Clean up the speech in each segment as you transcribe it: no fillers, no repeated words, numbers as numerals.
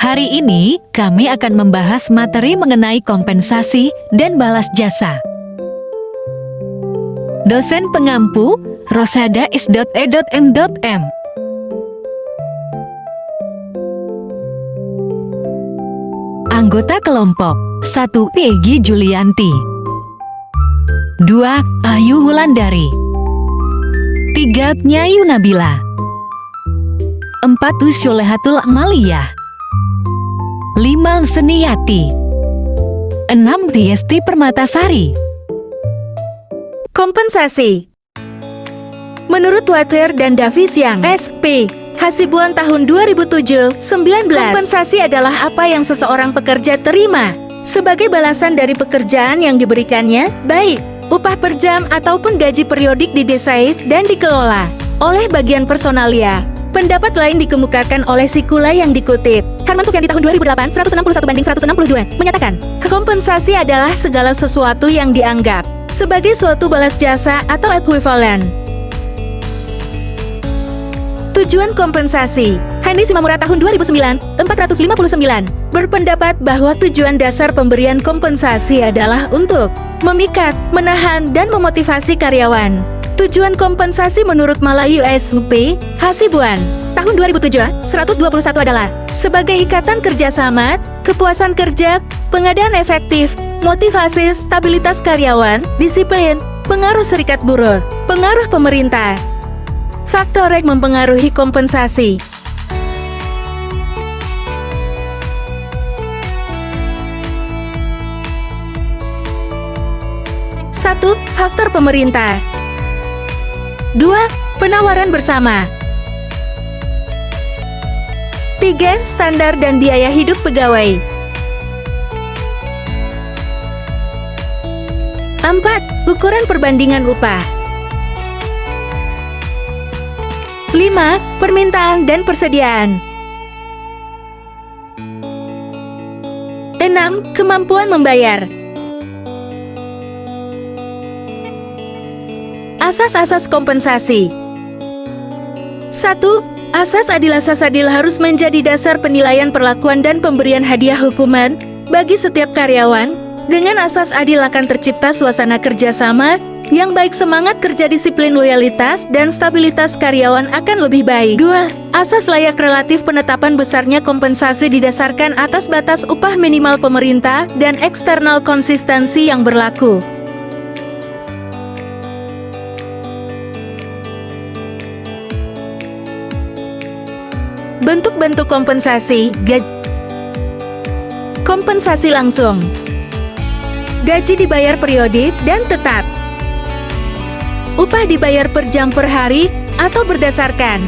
Hari ini, kami akan membahas materi mengenai kompensasi dan balas jasa. Dosen pengampu, rosada.is.e.m. Anggota kelompok 1. Peggy Julianti 2. Ayu Wulandari 3. Nyayu Nabila 4. Syulehatul Amalia 5. Seniyati 6. Riesti Permatasari. Kompensasi. Menurut Water dan Davis yang SP Hasibuan tahun 2007-19, kompensasi adalah apa yang seseorang pekerja terima sebagai balasan dari pekerjaan yang diberikannya, baik upah per jam ataupun gaji periodik didesain dan dikelola oleh bagian personalia. Pendapat lain dikemukakan oleh Sikula yang dikutip. Herman Sufyan di tahun 2008, 161/162, menyatakan, kompensasi adalah segala sesuatu yang dianggap sebagai suatu balas jasa atau ekuivalen. Tujuan kompensasi. Hani Shimamura tahun 2009, 459, berpendapat bahwa tujuan dasar pemberian kompensasi adalah untuk memikat, menahan, dan memotivasi karyawan. Tujuan kompensasi menurut Malayu SUP Hasibuan tahun 2007, 121 adalah sebagai ikatan kerjasama, kepuasan kerja, pengadaan efektif, motivasi, stabilitas karyawan, disiplin, pengaruh serikat buruh, pengaruh pemerintah. Faktor yang mempengaruhi kompensasi. Satu, faktor pemerintah. 2. Penawaran bersama. 3. Standar dan biaya hidup pegawai. 4. Ukuran perbandingan upah. 5. Permintaan dan persediaan. 6. Kemampuan membayar. Asas-asas kompensasi. 1. Asas asas adil harus menjadi dasar penilaian perlakuan dan pemberian hadiah hukuman bagi setiap karyawan. Dengan asas adil akan tercipta suasana kerjasama yang baik, semangat kerja, disiplin, loyalitas, dan stabilitas karyawan akan lebih baik. 2. Asas layak relatif. Penetapan besarnya kompensasi didasarkan atas batas upah minimal pemerintah dan eksternal konsistensi yang berlaku. Bentuk-bentuk kompensasi. Kompensasi langsung. Gaji dibayar periodik dan tetap. Upah dibayar per jam, per hari, atau berdasarkan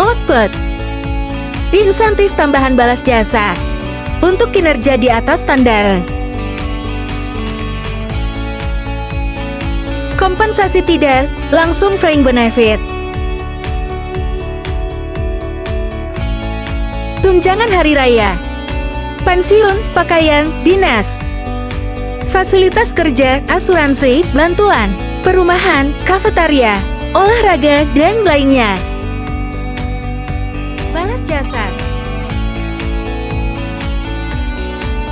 output. Insentif tambahan balas jasa untuk kinerja di atas standar. Kompensasi tidak langsung fringe benefit. Tunjangan hari raya, pensiun, pakaian, dinas, fasilitas kerja, asuransi, bantuan, perumahan, kafetaria, olahraga, dan lainnya. Balas jasa.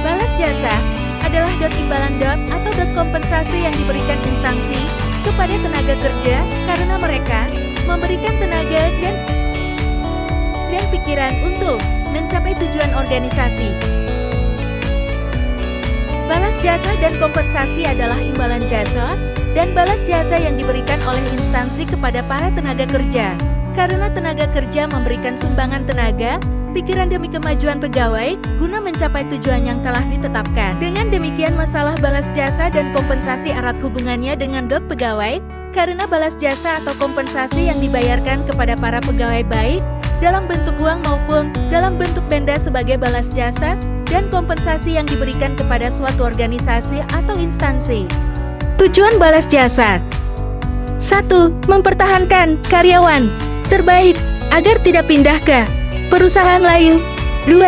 Balas jasa adalah imbalan atau kompensasi yang diberikan instansi kepada tenaga kerja karena mereka memberikan tenaga dan pikiran untuk mencapai tujuan organisasi. Balas jasa dan kompensasi adalah imbalan jasa dan balas jasa yang diberikan oleh instansi kepada para tenaga kerja karena tenaga kerja memberikan sumbangan tenaga, pikiran demi kemajuan pegawai guna mencapai tujuan yang telah ditetapkan. Dengan demikian, masalah balas jasa dan kompensasi erat hubungannya dengan pegawai karena balas jasa atau kompensasi yang dibayarkan kepada para pegawai baik dalam bentuk uang maupun dalam bentuk benda sebagai balas jasa dan kompensasi yang diberikan kepada suatu organisasi atau instansi. Tujuan balas jasa. 1. Mempertahankan karyawan terbaik agar tidak pindah ke perusahaan lain. 2.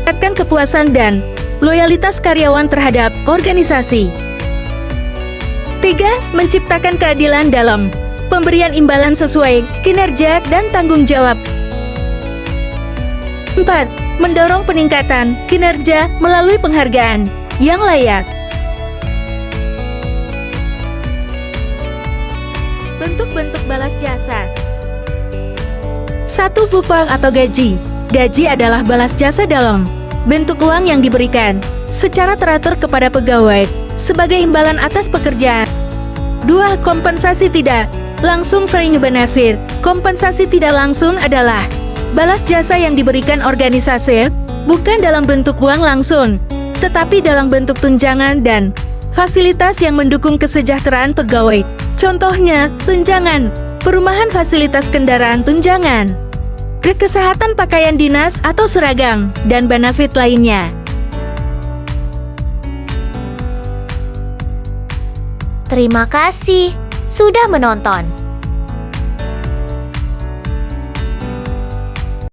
Meningkatkan kepuasan dan loyalitas karyawan terhadap organisasi. 3. Menciptakan keadilan dalam pemberian imbalan sesuai kinerja dan tanggung jawab. 4. mendorong peningkatan kinerja melalui penghargaan yang layak. Bentuk-bentuk balas jasa. 1. Upah atau gaji. Gaji adalah balas jasa dalam bentuk uang yang diberikan secara teratur kepada pegawai sebagai imbalan atas pekerjaan. 2. Kompensasi tidak langsung fringe benefit. Kompensasi tidak langsung adalah balas jasa yang diberikan organisasi bukan dalam bentuk uang langsung, tetapi dalam bentuk tunjangan dan fasilitas yang mendukung kesejahteraan pegawai. Contohnya, tunjangan perumahan, fasilitas kendaraan, tunjangan kesehatan, pakaian dinas atau seragam, dan benefit lainnya. Terima kasih sudah menonton.